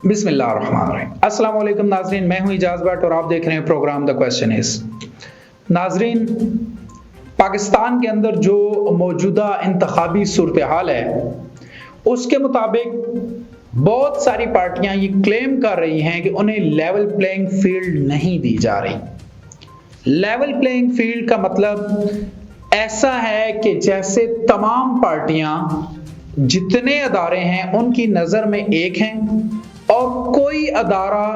बिस्मिल्लाहिर्रहमानिर्रहीम। अस्सलाम वालेकुम नाजरीन, मैं हूं इजाज़ भट्ट और आप देख रहे हैं प्रोग्राम द क्वेश्चन इज। नाजरीन, पाकिस्तान के अंदर जो मौजूदा इंतखाबी सूरत हाल है उसके मुताबिक बहुत सारी पार्टियां ये क्लेम कर रही हैं कि उन्हें लेवल प्लेइंग फील्ड नहीं दी जा रही। लेवल प्लेइंग फील्ड का मतलब ऐसा है कि जैसे तमाम पार्टियां जितने अदारे हैं उनकी नजर में एक हैं और कोई अदारा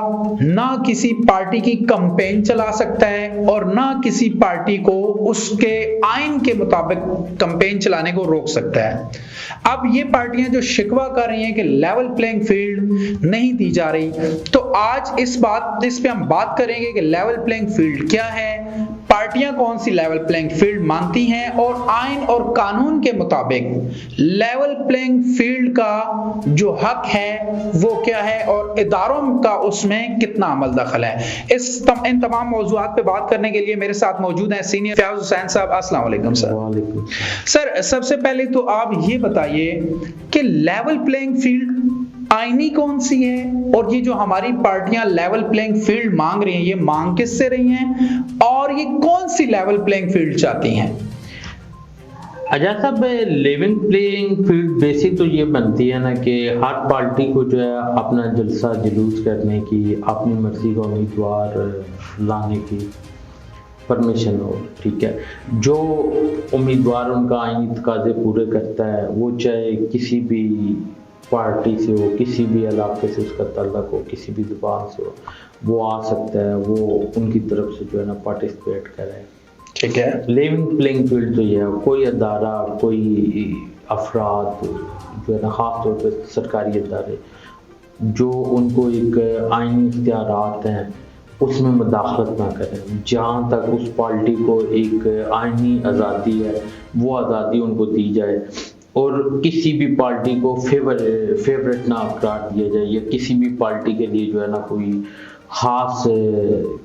ना किसी पार्टी की कैंपेन चला सकता है और ना किसी पार्टी को उसके आइन के मुताबिक कैंपेन चलाने को रोक सकता है। अब ये पार्टियां जो शिकवा कर रही हैं कि लेवल प्लेइंग फील्ड नहीं दी जा रही, तो आज इस पे हम बात करेंगे कि लेवल प्लेइंग फील्ड क्या है, पार्टियां कौन सी लेवल प्लेइंग फील्ड मानती हैं और आइन और कानून के मुताबिक लेवल प्लेइंग फील्ड का जो हक है वो क्या है और इदारों का उसमें कितना अमल दखल है। इन तमाम मौजूआत पे बात करने के लिए मेरे साथ मौजूद हैं सीनियर फयाज हुसैन साहब। अस्सलाम वालेकुम सर। वालेकुम सर, सबसे पहले तो आप ये बताइए कि लेवल प्लेइंग फील्ड आईनी कौन सी है और ये जो हमारी पार्टियां लेवल प्लेइंग फील्ड मांग रही हैं ये मांग किससे रही हैं और ये कौन सी लेवल प्लेइंग फील्ड चाहती हैं? अजय साहब, लेवल प्लेइंग फील्ड बेसिक तो ये बनती है ना कि हर पार्टी को जो है अपना जलसा जुलूस करने की, अपनी मर्जी का उम्मीदवार लाने की परमिशन हो। ठीक है, जो उम्मीदवार उनका आईनी तकाजे पूरे करता है वो चाहे किसी भी पार्टी से हो, किसी भी इलाके से उसका ताल्लुक हो, किसी भी जुबान से हो, वो आ सकता है, वो उनकी तरफ से जो है ना पार्टिसिपेट करे। ठीक है, लेवल प्लेइंग फील्ड तो ये है, कोई अदारा, कोई अफराद जो है ना, ख़ास तौर पर सरकारी अदारे जो उनको एक आईनी इख्तियारात हैं उसमें मुदाखलत ना करें। जहाँ तक उस पार्टी को एक आईनी आज़ादी है वो आज़ादी उनको दी जाए और किसी भी पार्टी को फेवरेट ना करार दिया जाए या किसी भी पार्टी के लिए जो है ना कोई ख़ास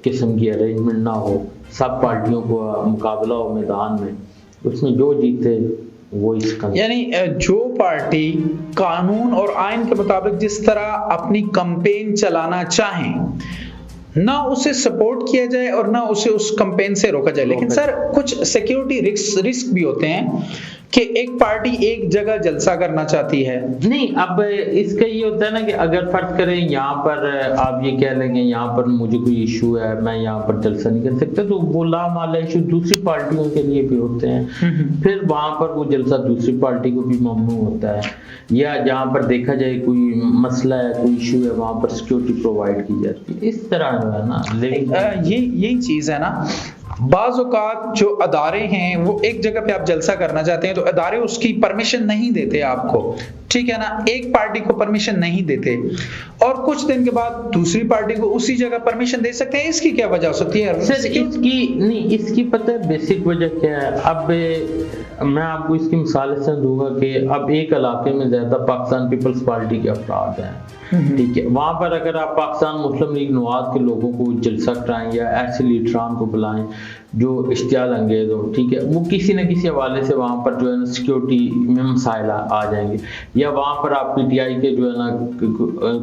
किस्म की अरेंजमेंट ना हो। सब पार्टियों को मुकाबला हो मैदान में, उसमें जो जीते वो इसका, यानी जो पार्टी कानून और आइन के मुताबिक जिस तरह अपनी कैंपेन चलाना चाहें ना उसे सपोर्ट किया जाए और ना उसे उस कैंपेन से रोका जाए। लेकिन सर, कुछ सिक्योरिटी रिस्क भी होते हैं कि एक पार्टी एक जगह जलसा करना चाहती है। नहीं, अब इसका ये होता है ना कि अगर फर्ज करें यहाँ पर आप ये कह लेंगे यहाँ पर मुझे कोई इशू है, मैं यहाँ पर जलसा नहीं कर सकता, तो वो लामाला इशू दूसरी पार्टियों के लिए भी होते हैं। फिर वहाँ पर वो जलसा दूसरी पार्टी को भी ममनू होता है, या जहाँ पर देखा जाए कोई मसला है, कोई इशू है, वहाँ पर सिक्योरिटी प्रोवाइड की जाती है। इस तरह जो है ना, लेकिन यही चीज है ना, बाज़ औक़ात जो अदारे हैं वो एक जगह पे आप जलसा करना चाहते हैं तो अदारे उसकी परमिशन नहीं देते आपको, ठीक है ना, एक पार्टी को परमिशन नहीं देते और कुछ दिन के बाद दूसरी पार्टी को उसी जगह परमिशन दे सकते हैं। इसकी क्या वजह हो सकती है सर? इसकी पता है बेसिक वजह क्या है? अब मैं आपको इसकी मिसाल से दूंगा कि अब एक इलाके में ज्यादा पाकिस्तान पीपल्स पार्टी के अफराद हैं, ठीक है, वहां पर अगर आप पाकिस्तान मुस्लिम लीग नवाज के लोगों को जलसा कराएं या ऐसे लीडरान को बुलाएं जो इश्तियाल अंगेज हो, ठीक है, वो किसी न किसी हवाले से वहाँ पर जो है ना सिक्योरिटी में मसाइल आ जाएंगे, या वहाँ पर आप पीटीआई के जो है ना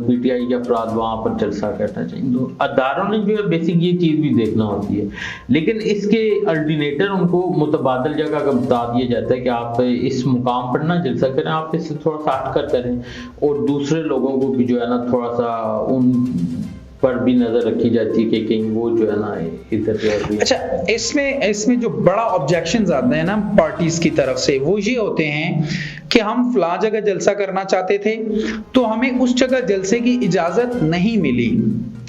पीटीआई के अफराद वहाँ पर जलसा करना चाहिए। तो अदारों ने जो है बेसिक ये चीज़ भी देखना होती है, लेकिन इसके अल्टरनेटर उनको मुतबादल जगह का बता दिया जाता है कि आप इस मुकाम पर ना जलसा करें, आप इससे थोड़ा सा हट कर करें और दूसरे लोगों को भी जो है ना थोड़ा सा उन पर भी नजर रखी जाती है कि कहीं वो जो है ना इधर भी। अच्छा, इसमें जो बड़ा ऑब्जेक्शंस आते हैं ना पार्टीज की तरफ से वो ये होते हैं कि हम फलां जगह जलसा करना चाहते थे तो हमें उस जगह जलसे की इजाजत नहीं मिली,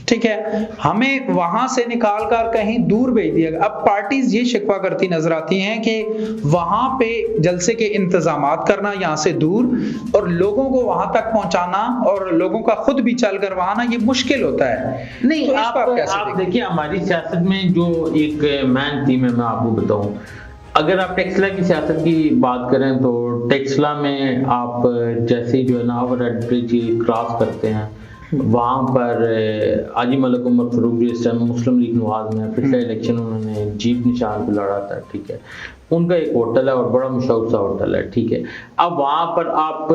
ठीक है, हमें वहां से निकाल कर कहीं दूर भेज दिया गया। अब पार्टीज ये शिकवा करती नजर आती हैं कि वहां पे जलसे के इंतजामात करना यहाँ से दूर और लोगों को वहां तक पहुंचाना और लोगों का खुद भी चल कर वहां ना ये मुश्किल होता है। नहीं, तो आप देखिए हमारी सियासत में जो एक मैन थीम है, मैं आपको बताऊं, अगर आप टेक्सला की सियासत की बात करें तो टेक्सला में आप जैसे जो है ना ओवरहेड ब्रिज क्रॉस करते हैं, वहाँ पर आजी मलिक उमर फारूक जो इस टाइम मुस्लिम लीग नवाज में पिछले इलेक्शन उन्होंने जीत निशान पे लड़ा था, ठीक है, उनका एक होटल है और बड़ा मशहूर सा होटल है, ठीक है। अब वहाँ पर आप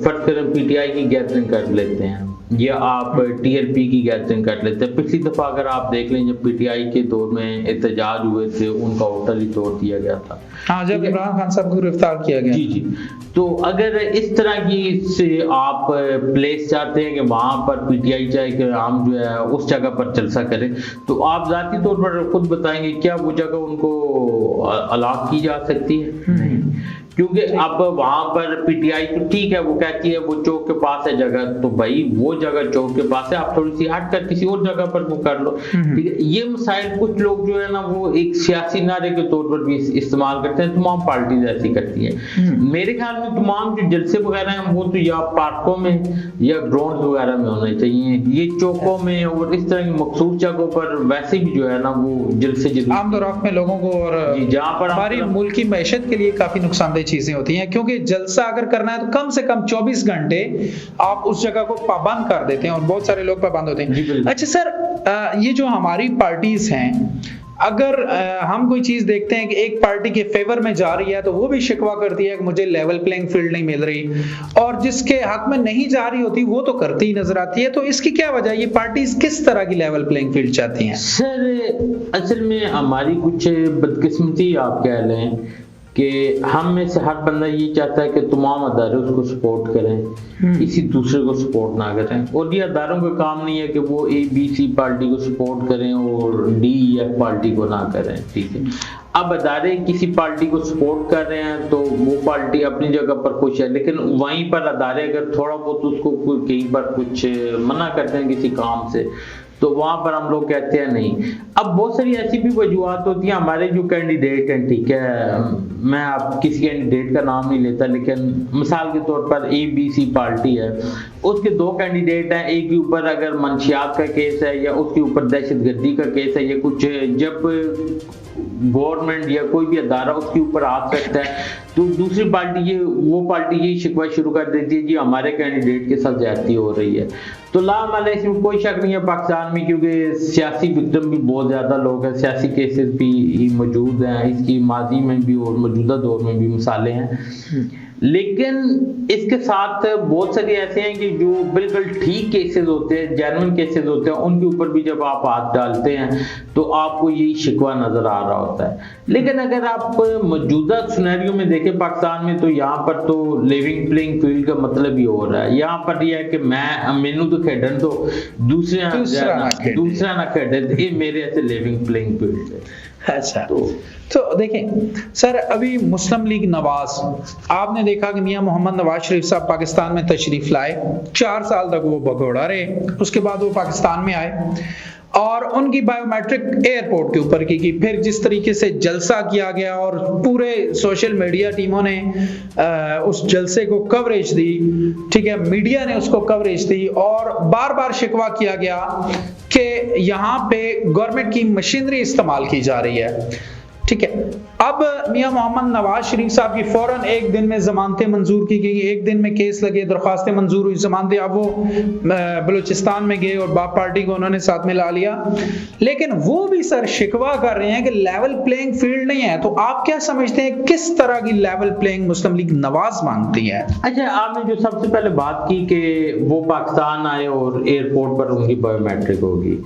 फर्ज करें पीटीआई की गैदरिंग कर लेते हैं, या आप टीएलपी की गैदरिंग कर लेते हैं। पिछली दफा अगर आप देख लें जब पीटीआई के दौर में एहतजाज हुए थे, उनका होटल ही तोड़ दिया गया था। हाँ, जब इमरान खान साहब को गिरफ्तार किया गया। जी जी। तो अगर इस तरह की से आप प्लेस चाहते हैं कि वहां पर पीटीआई चाहे कि आम जो है उस जगह पर जलसा करें, तो आप जाती तौर पर खुद बताएंगे क्या वो जगह उनको अलाट की जा सकती है? नहीं, क्योंकि अब वहां पर पीटीआई तो ठीक है, वो कहती है वो चौक के पास है जगह, तो भाई वो जगह चौक के पास है, आप थोड़ी सी हट कर किसी और जगह पर वो कर लो। ठीक है, ये मसाइल कुछ लोग जो है ना वो एक सियासी नारे के तौर पर भी इस्तेमाल करते हैं, तमाम पार्टीज ऐसी करती है। मेरे ख्याल में तमाम जो जलसे वगैरह हैं वो तो या पार्कों में या ग्राउंड वगैरह में होने चाहिए, ये चौकों में और इस तरह की मखसूस जगहों पर वैसे भी जो है ना वो जलसे आम दौर में लोगों को और जहाँ पर हमारी मुल्क की मैशत के लिए काफी नुकसानदेह चीजें होती हैं, क्योंकि जलसा अगर करना है तो कम से कम 24 घंटे आप उस जगह को पाबंद कर देते हैं और बहुत सारे लोग पाबंद होते हैं। अच्छा सर, ये जो हमारी पार्टीज हैं, अगर हम कोई चीज देखते हैं कि एक पार्टी के फेवर में जा रही है तो वो भी शिकवा करती है कि मुझे लेवल प्लेइंग फील्ड नहीं मिल रही, और जिसके हक में नहीं जा रही होती वो तो करती ही नजर आती है। तो इसकी क्या वजह, ये पार्टीज किस तरह की लेवल प्लेइंग फील्ड चाहती हैं? सर असल में हमारी कुछ बदकिस्मती आप कह लें कि हम में से हर बंदा ये चाहता है कि तमाम अदारे उसको सपोर्ट करें, किसी दूसरे को सपोर्ट ना करें। और ये अदारों का काम नहीं है कि वो ABC पार्टी को सपोर्ट करें और DEF पार्टी को ना करें। ठीक है, अब अदारे किसी पार्टी को सपोर्ट कर रहे हैं तो वो पार्टी अपनी जगह पर खुश है, लेकिन वहीं पर अदारे अगर थोड़ा बहुत उसको कहीं पर कुछ मना करते हैं किसी काम से, तो वहां पर हम लोग कहते हैं नहीं। अब बहुत सारी ऐसी भी वजूहत होती हैं, हमारे जो कैंडिडेट हैं, ठीक है, मैं अब किसी कैंडिडेट का नाम नहीं लेता, लेकिन मिसाल के तौर पर ABC पार्टी है, उसके 2 कैंडिडेट हैं, एक के ऊपर अगर मंशियात का केस है या उसके ऊपर दहशतगर्दी का केस है या कुछ, जब गवर्नमेंट या कोई भी अदारा उसके ऊपर आ सकता है तो दूसरी पार्टी वो पार्टी ये शिकवा शुरू कर देती है कि हमारे कैंडिडेट के साथ ज्यादती हो रही है। तो लामाला इसमें कोई शक नहीं है पाकिस्तान में, क्योंकि सियासी विक्टिम भी बहुत ज्यादा लोग हैं, सियासी केसेस भी मौजूद हैं, इसकी माजी में भी और मौजूदा दौर में भी मिसालें हैं। लेकिन इसके साथ बहुत सारे ऐसे हैं कि जो बिल्कुल ठीक केसेस होते हैं, जेन्युइन केसेस होते हैं, उनके ऊपर भी जब आप हाथ डालते हैं तो आपको यही शिकवा नजर आ रहा होता है। लेकिन अगर आप मौजूदा सिनेरियो में देखें पाकिस्तान में, तो यहाँ पर तो लिविंग प्लेइंग फील्ड का मतलब ही हो रहा है। यहाँ पर यह है कि मैनू तो खेडन तो दूसरा ना खेडन, ये मेरे ऐसे लिविंग प्लेइंग फील्ड है। अच्छा, तो देखें सर, अभी मुस्लिम लीग नवाज, आपने देखा कि मियां मोहम्मद नवाज शरीफ साहब पाकिस्तान में तशरीफ लाए, 4 साल तक वो भगोड़ा रहे, उसके बाद वो पाकिस्तान में आए और उनकी बायोमेट्रिक एयरपोर्ट के ऊपर की फिर जिस तरीके से जलसा किया गया और पूरे सोशल मीडिया टीमों ने उस जलसे को कवरेज दी, ठीक है, मीडिया ने उसको कवरेज दी और बार बार शिकवा किया गया कि यहाँ पे गवर्नमेंट की मशीनरी इस्तेमाल की जा रही है। ठीक है, अब मियां मोहम्मद नवाज शरीफ साहब की फौरन एक दिन में जमानतें मंजूर की गई, एक दिन में केस लगे, दरख्वास्तें मंजूर हुई, जमानतें, अब वो बलूचिस्तान में गए और बाप पार्टी को उन्होंने साथ में ला लिया। लेकिन वो भी सर शिकवा कर रहे हैं कि लेवल प्लेइंग फील्ड नहीं है। तो आप क्या समझते हैं किस तरह की लेवल प्लेइंग मुस्लिम लीग नवाज मांगती है? अच्छा, आपने जो सबसे पहले बात की कि वो पाकिस्तान आए और एयरपोर्ट पर उनकी बायोमेट्रिक होगी,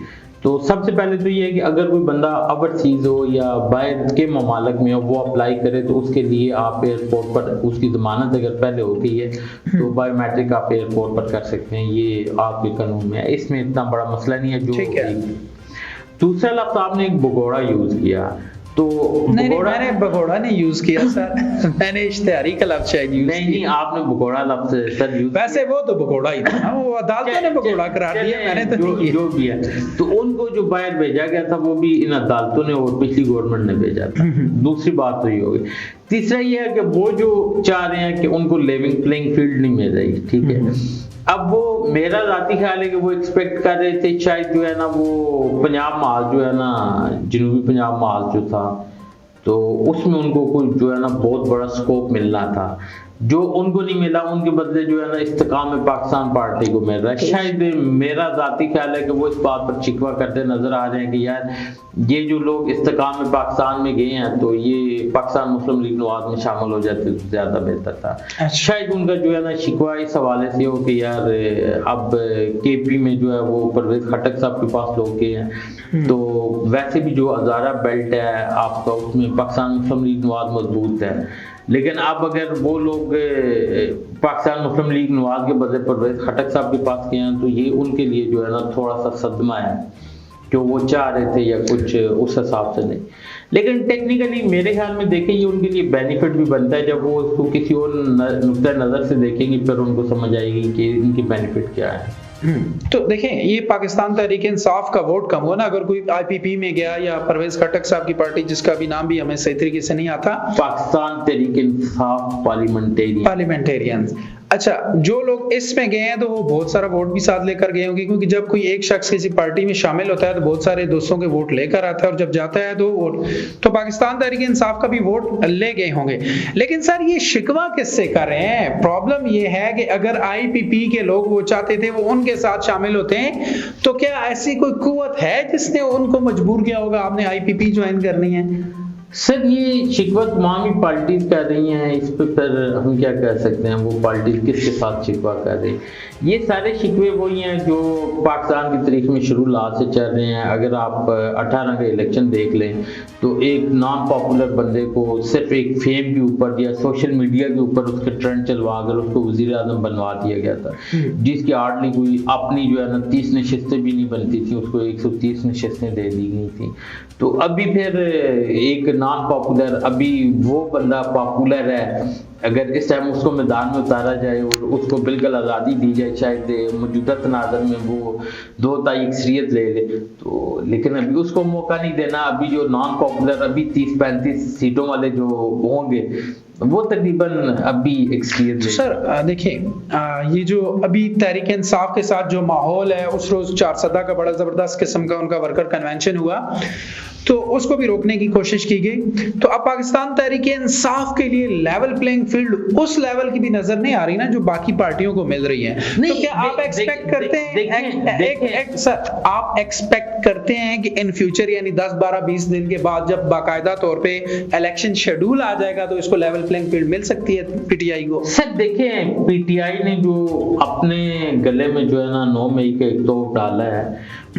तो सबसे पहले तो ये है कि अगर कोई बंदा ओवरसीज हो या बाहर के ममालिक में हो, वो अप्लाई करे तो उसके लिए आप एयरपोर्ट पर उसकी जमानत अगर पहले हो गई है तो बायोमेट्रिक आप एयरपोर्ट पर कर सकते हैं, ये आपके कानून में है, इसमें इतना बड़ा मसला नहीं है। जो दूसरा लफ्ज़ आपने एक भगोड़ा यूज किया, तो नहीं, मैंने भगोड़ा नहीं यूज किया सर, मैंने इश्तिहारी का लफ्ज़ शायद यूज किया। नहीं, आपने भगोड़ा लफ्ज़ सर यूज, वैसे वो तो भगोड़ा ही था, वो अदालतों ने भगोड़ा करार दिया, मैंने तो जो भी है। तो उनको जो बाहर भेजा गया था वो भी इन अदालतों ने और पिछली गवर्नमेंट ने भेजा था। दूसरी बात तो ये होगी। तीसरा ये है कि वो जो चाह रहे हैं कि उनको लिविंग प्लेइंग फील्ड नहीं मिल रही, ठीक है, अब वो मेरा जाती ख्याल है कि वो एक्सपेक्ट कर रहे थे शायद जो है ना वो पंजाब माल जो है ना, जनूबी पंजाब माल जो था, तो उसमें उनको कोई जो है ना बहुत बड़ा स्कोप मिलना था। जो उनको नहीं मिला उनके बदले जो है ना इस्तेकाम पाकिस्तान पार्टी को मिल रहा है। शायद मेरा जाती ख्याल है कि वो इस बात पर शिकवा करते नजर आ रहे हैं कि यार ये जो लोग इस्तेकाम पाकिस्तान में गए हैं तो ये पाकिस्तान मुस्लिम लीग नवाज में शामिल हो जाते तो ज्यादा बेहतर था। शायद उनका जो है ना शिकवा इस हवाले से हो कि यार अब केपी में जो है वो परवेज खटक साहब के पास लोग गए हैं, तो वैसे भी जो हजारा बेल्ट है आपका उसमें पाकिस्तान मुस्लिम लीग नवाज मजबूत है, लेकिन अब अगर वो लोग पाकिस्तान मुस्लिम लीग नवाज के बदले परवेज खटक साहब के पास गए हैं तो ये उनके लिए जो है ना थोड़ा सा सदमा है, जो वो चाह रहे थे या कुछ उस हिसाब से नहीं। लेकिन टेक्निकली मेरे ख्याल में देखें ये उनके लिए बेनिफिट भी बनता है, जब वो इसको किसी और नुक्ता नज़र से देखेंगे फिर उनको समझ आएगी कि इनके बेनिफिट क्या है। तो देखें ये पाकिस्तान तहरीक इंसाफ का वोट कम हुआ ना, अगर कोई आईपीपी में गया या परवेज खटक साहब की पार्टी जिसका भी नाम भी हमें सही तरीके से नहीं आता, पाकिस्तान तहरीक इंसाफ पार्लियामेंटेरियंस, अच्छा जो लोग इसमें गए हैं तो वो बहुत सारा वोट भी साथ लेकर गए होंगे, क्योंकि जब कोई एक शख्स किसी पार्टी में शामिल होता है तो बहुत सारे दोस्तों के वोट लेकर आता है और जब जाता है तो वोट तो पाकिस्तान तहरीक इंसाफ का भी वोट ले गए होंगे। लेकिन सर ये शिकवा किससे कर रहे हैं? प्रॉब्लम ये है कि अगर आईपीपी के लोग वो चाहते थे वो उनके साथ शामिल होते हैं, तो क्या ऐसी कोई कुव्वत है जिसने उनको मजबूर किया होगा आपने आईपीपी ज्वाइन करनी है? सर ये शिकवा तमाम ही पार्टीज कर रही हैं, इस पर फिर हम क्या कह सकते हैं वो पार्टीज किसके साथ शिकवा कर रही हैं? ये सारे शिकवे वही हैं जो पाकिस्तान की तारीख में शुरू से चल रहे हैं। अगर आप 18 का इलेक्शन देख लें तो एक नॉन पॉपुलर बंदे को सिर्फ एक फेम के ऊपर या सोशल मीडिया के ऊपर उसके ट्रेंड चलवा कर उसको वजीर आजम बनवा दिया गया था, जिसकी हार्डली कोई अपनी जो है ना 30 नशिस्तें भी नहीं बनती थी, उसको 130 नशिस्तें दे दी गई थी। तो अभी फिर एक नॉन पॉपुलर, अभी वो बंदा पॉपुलर है, अगर इस टाइम उसको मैदान में उतारा जाए और उसको बिल्कुल आज़ादी दी जाए, शायद मौजूदा तनाज़र में वो 2 ताई अक्सरियत ले ले, तो लेकिन अभी उसको मौका नहीं देना। अभी जो नॉन पॉपुलर अभी 30-35 सीटों वाले जो होंगे वो तकरीबन अभी अक्सरियत ले। सर देखिए ये जो अभी तहरीक इंसाफ के साथ जो माहौल है, उस रोज 4 सदा का बड़ा जबरदस्त किस्म का उनका वर्कर कन्वेंशन हुआ तो उसको भी रोकने की कोशिश की गई। तो अब पाकिस्तान तहरीक इंसाफ के लिए लेवल प्लेइंग फील्ड उस लेवल की भी नजर नहीं आ रही ना जो बाकी पार्टियों को मिल रही है। तो क्या आप एक्सपेक्ट करते हैं सर, आप एक्सपेक्ट करते हैं कि इन फ्यूचर यानी 10, 12, 20 दिन के बाद जब बाकायदा तौर पे इलेक्शन शेड्यूल आ जाएगा तो इसको लेवल प्लेइंग फील्ड मिल सकती है पीटीआई को? सर देखें, पीटीआई ने जो अपने गले में जो है ना 9 मई का एक तोप डाला है,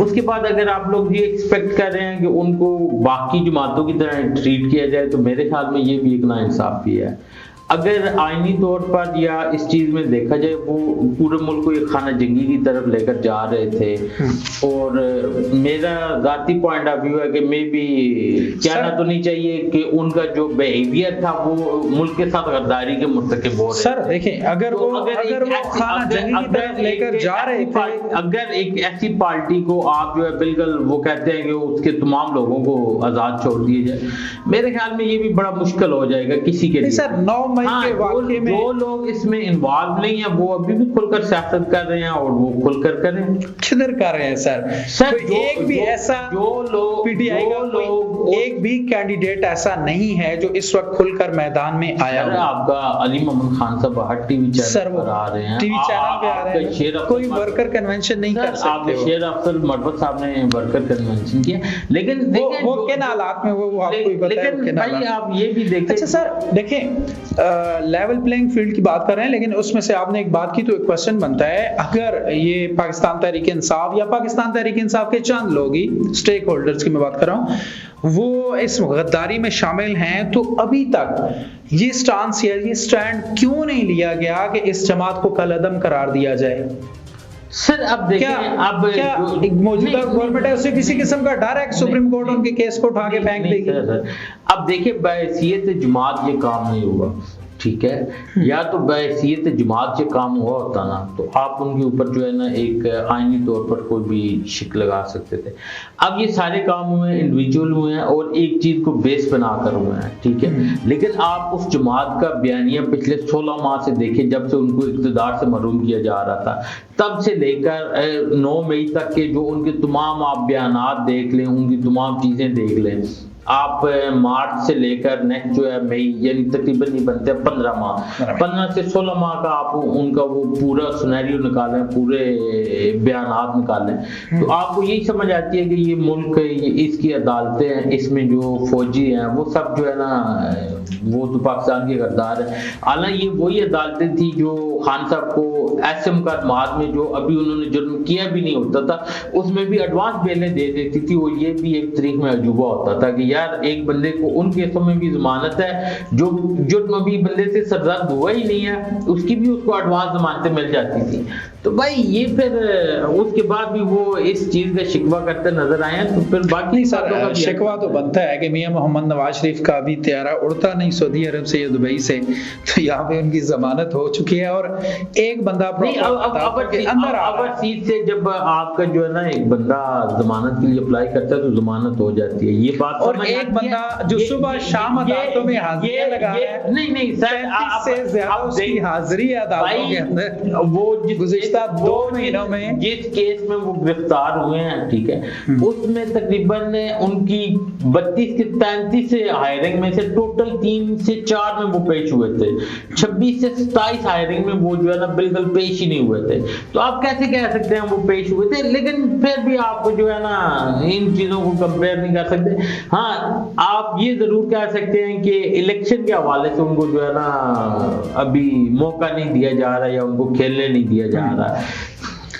उसके बाद अगर आप लोग ये एक्सपेक्ट कर रहे हैं कि उनको बाकी जमातों की तरह ट्रीट किया जाए तो मेरे ख्याल में ये भी एक नाइंसाफी है। अगर आईनी तौर पर या इस चीज में देखा जाए वो पूरे मुल्क को एक खाना जंगी की तरफ लेकर जा रहे थे और मेरा जाती पॉइंट ऑफ व्यू है कि मे बी कहना तो नहीं चाहिए कि उनका जो बिहेवियर था वो मुल्क के साथ गद्दारी के मुर्तकिब हो रहे। सर देखें अगर वो खाना जंगी की तरफ लेकर जा रहे थे, अगर एक ऐसी पार्टी को आप जो है बिल्कुल वो कहते हैं कि उसके तमाम लोगों को आजाद छोड़ दिए जाए, मेरे ख्याल में ये भी बड़ा मुश्किल हो जाएगा किसी के लिए। सर 9 मई के वाक़े में जो लोग इसमें इन्वॉल्व नहीं है वो अभी भी खुलकर सियासत कर रहे हैं और वो खुलकर करें। किधर कर रहे हैं सर? तो एक भी ऐसा जो लोग पीटीआई का लोग एक भी कैंडिडेट ऐसा नहीं है जो इस वक्त खुलकर मैदान में आया है। आपका अली मोहम्मद खान साहब हर टीवी चैनल पर आ रहे हैं, टीवी चैनल पे आ रहे हैं, कोई वर्कर कन्वेंशन नहीं कर सकते। शेर अफजल मरवत साहब ने वर्कर कन्वेंशन किया, लेकिन वो किन हालात में वो आपको ही पता है। लेकिन भाई आप ये भी देखें। अच्छा सर देखें लेवल प्लेइंग फील्ड की बात कर रहे हैं, लेकिन उसमें से आपने एक बात की तो एक क्वेश्चन बनता है, अगर ये पाकिस्तान तहरीक इंसाफ या पाकिस्तान तहरीक इंसाफ के चंद लोग ही स्टेक होल्डर्स की मैं बात कर रहा हूँ वो इस गद्दारी में शामिल हैं, तो अभी तक ये स्टांस या ये स्टैंड क्यों नहीं लिया गया कि इस जमात को कलअदम करार दिया जाए? सर अब देखिए, अब क्या मौजूदा गवर्नमेंट है उसे किसी किस्म का डर है कि सुप्रीम कोर्ट उनके केस को उठा के फेंक देगी? अब देखिए बहैसियत जमात ये काम नहीं हुआ, ठीक है, या तो बहैसियत जमात से काम हुआ होता ना तो आप उनके ऊपर जो है ना एक आईनी तौर पर कोई भी शिक लगा सकते थे। अब ये सारे काम हुए हैं, इंडिविजुअल हुए हैं और एक चीज को बेस बनाकर हुए हैं, ठीक है, लेकिन आप उस जमात का बयानिया पिछले 16 माह से देखें, जब से उनको इक़्तिदार से महरूम किया जा रहा था तब से लेकर 9 मई तक के जो उनके तमाम आप बयानात देख लें, उनकी तमाम चीजें देख लें, आप मार्च से लेकर नेक्स्ट जो है मई, यानी तकरीबन नहीं बनते 15 माह, 15 से 16 माह का आप उनका वो पूरा सिनेरियो निकालें, पूरे बयानात निकालें, तो आपको यही समझ आती है कि ये मुल्क, इसकी अदालतें हैं, इसमें जो फौजी हैं वो सब जो है ना वो तो पाकिस्तान के गद्दार है। हालांकि ये वही अदालतें थी जो खान साहब को एसएम का माद में जो अभी उन्होंने जुर्म किया भी नहीं होता था उसमें भी एडवांस बेलें दे देती थी। वो ये भी एक तरीके में अजूबा होता था कि यार एक बंदे को उन केसों में भी जमानत है जो जुर्म अभी बंदे से सरजद हुआ ही नहीं है, उसकी भी उसको एडवांस जमानतें मिल जाती थी। तो भाई ये फिर उसके बाद भी वो इस चीज का शिकवा करते नजर आए हैं। तो फिर बाकी सर शिकवा तो बनता है कि मियां मोहम्मद नवाज शरीफ का भी त्यारा उड़ता नहीं सऊदी अरब से या दुबई से, तो यहाँ पे उनकी जमानत हो चुकी है और एक बंदा अंदर सीट से जब आपका जो है ना एक बंदा जमानत के लिए अप्लाई करता है तो जमानत हो जाती है, ये बात। और एक बंदा जो सुबह शाम अदालतों में हाजिरी लगा रहा है, नहीं सर से ज्यादा उसकी हाजिरी है अदालतों के अंदर, वो गुज़िश्ता 2 महीनों में जिस केस में वो गिरफ्तार हुए हैं, ठीक है, उसमें तकरीबन उनकी 32 से 33 से हायरिंग में से टोटल 3 से 4 में वो पेश हुए थे, 26 से 27 हायरिंग में वो जो है ना बिल्कुल पेश ही नहीं हुए थे। तो आप कैसे कह सकते हैं वो पेश हुए थे? लेकिन फिर भी आप जो है ना इन चीजों को कंपेयर नहीं कर सकते। हाँ, आप ये जरूर कह सकते हैं कि इलेक्शन के हवाले से उनको जो है ना अभी मौका नहीं दिया जा रहा या उनको खेलने नहीं दिया जा रहा।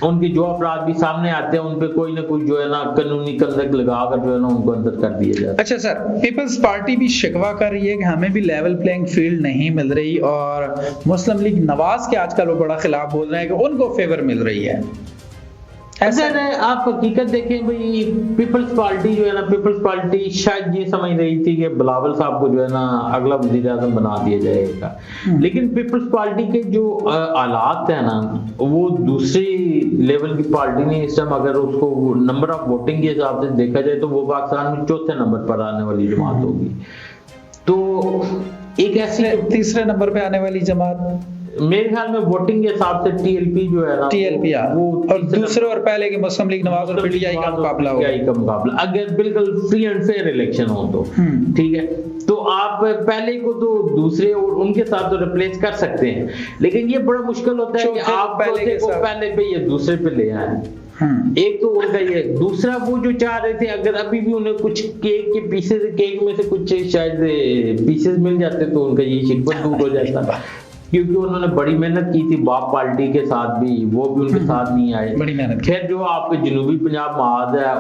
उनके जो अपराध भी सामने आते हैं उन पे कोई ना कोई जो है ना कानूनी कंदक लगाकर जो है ना उनको अंदर कर दिया जाता है। अच्छा सर, पीपल्स पार्टी भी शिकवा कर रही है कि हमें भी लेवल प्लेइंग फील्ड नहीं मिल रही और मुस्लिम लीग नवाज के आजकल वो बड़ा खिलाफ बोल रहे हैं कि उनको फेवर मिल रही है। अगर आप हकीकत देखें भाई, पीपल्स पार्टी जो है ना, पीपल्स पार्टी शायद ये समझ रही थी कि बिलावल साहब को जो है ना अगला वज़ीर आज़म बना दिया जाएगा, लेकिन पीपल्स पार्टी के जो हालात है ना वो दूसरी लेवल की पार्टी ने इस टाइम अगर उसको नंबर ऑफ वोटिंग के हिसाब से देखा जाए तो वो पाकिस्तान में 4थे नंबर पर आने वाली जमात होगी। तो एक ऐसी 3रे नंबर पे आने वाली जमात मेरे ख्याल में वोटिंग के हिसाब से टीएलपी जो है ना, टीएलपी वो और दूसरे और पहले की मुस्लिम लीग नवाज और पीटीआई का मुकाबला हो, पीटीआई का मुकाबला अगर बिल्कुल फ्री एंड फेयर इलेक्शन हो तो ठीक है, तो आप पहले को तो दूसरे और उनके साथ तो रिप्लेस कर सकते हैं, लेकिन ये बड़ा मुश्किल होता है कि आप पहले को पहले पे या दूसरे पे ले आए। एक तो उनका ये, दूसरा वो जो चाह रहे थे अगर अभी भी उन्हें कुछ केक के पीसेस, केक में से कुछ शायद पीसेस मिल जाते तो उनका ये शिकवा दूर हो जाता, क्योंकि उन्होंने बड़ी मेहनत की थी बाप पार्टी के साथ भी, वो भी उनके साथ नहीं आए, बड़ी मेहनत। खैर जो आपके जनूबी पंजाब महाद है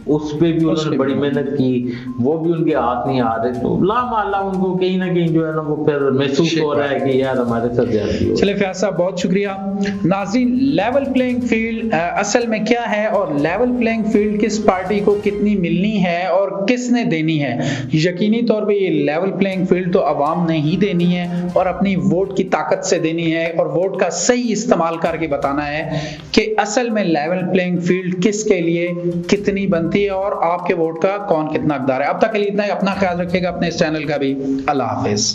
उस पे भी उन्होंने बड़ी मेहनत की, वो भी उनके हाथ नहीं आ रहे, तो लामाला उनको कहीं ना कहीं जो है ना वो फिर महसूस हो रहा है कि यार हमारे साथ ज्यादती हो। चलिए फयाज साहब बहुत शुक्रिया। नाज़रीन, लेवल प्लेइंग फील्ड असल में क्या है और लेवल प्लेइंग फील्ड किस पार्टी को कितनी मिलनी है और किसने देनी है? यकीनी तौर पे ये लेवल प्लेइंग फील्ड तो अवाम ने ही देनी है और अपनी वोट की ताकत से देनी है और वोट का सही इस्तेमाल करके बताना है कि असल में लेवल प्लेइंग फील्ड किसके लिए कितनी बनती है और आपके वोट का कौन कितना हकदार है। अब तक के लिए इतना ही। अपना ख्याल रखिएगा, अपने इस चैनल का भी। अल्लाह हाफिज।